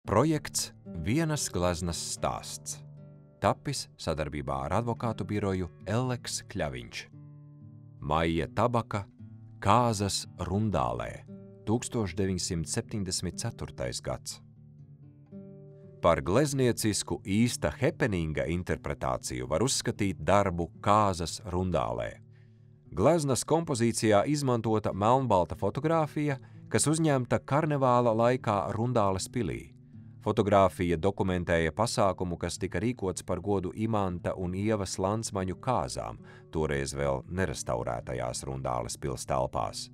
Projekts Vienas gleznas stāsts. Tapis sadarbībā ar advokātu biroju Elleks Kļaviņš. Maija Tabaka, Kāzas Rundālē, 1974. gads. Par glezniecisku īsta hepeninga interpretāciju var uzskatīt darbu Kāzas Rundālē. Gleznas kompozīcijā izmantota melnbalta fotogrāfija, kas uzņemta karnevāla laikā Rundāles pilī. Fotogrāfija dokumentēja pasākumu, kas tika rīkots par godu Imanta un Ievas Lansmaņu kāzām, toreiz vēl nerestaurētajās Rundāles pils telpās.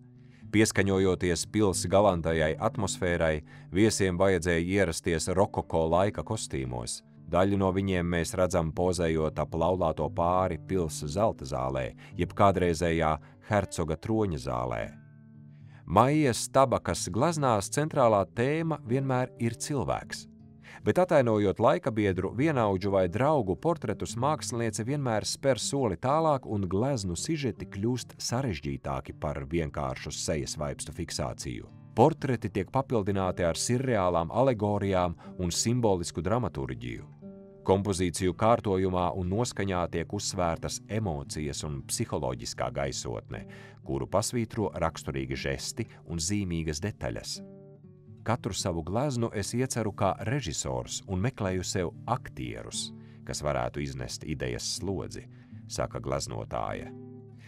Pieskaņojoties pils galantajai atmosfērai, viesiem vajadzēja ierasties rokoko laika kostīmos. Daļu no viņiem mēs redzam pozējot ap laulāto pāri pils zelta zālē, jeb kādreizējā hercoga troņa zālē. Maijas Tabakas gleznās centrālā tēma vienmēr ir cilvēks, bet atainojot laikabiedru, vienaudžu vai draugu portretus, māksliniece vienmēr spēr soli tālāk un gleznu sižeti kļūst sarežģītāki par vienkāršu sejas vaipstu fiksāciju. Portreti tiek papildināti ar sirreālām alegorijām un simbolisku dramaturģiju. Kompozīciju kārtojumā un noskaņā tiek uzsvērtas emocijas un psiholoģiskā gaisotne, kuru pasvītro raksturīgi žesti un zīmīgas detaļas. Katru savu gleznu es ieceru kā režisors un meklēju sev aktierus, kas varētu iznest idejas slodzi, saka gleznotāja.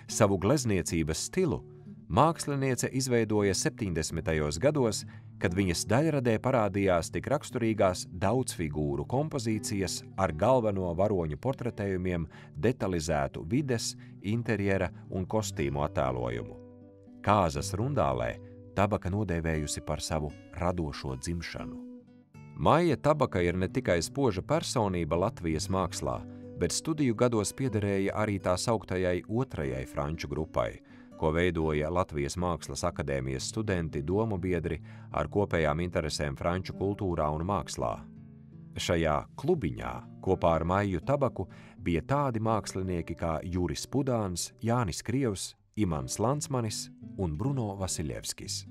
Savu glezniecības stilu māksliniece izveidoja 70. gados, kad viņas daļradē parādījās tik raksturīgās daudzfigūru kompozīcijas ar galveno varoņu portretējumiem, detalizētu vides, interjera un kostīmu attēlojumu. Kāzas Rundālē Tabaka nodēvējusi par savu radošo dzimšanu. Maija Tabaka ir ne tikai spoža personība Latvijas mākslā, bet studiju gados piederēja arī tā sauktajai otrajai franču grupai, ko veidoja Latvijas Mākslas akadēmijas studenti domu biedri ar kopējām interesēm franču kultūrā un mākslā. Šajā klubiņā kopā ar Maiju Tabaku bija tādi mākslinieki kā Juris Pudāns, Jānis Krievs, Imants Lansmanis un Bruno Vasiļevskis.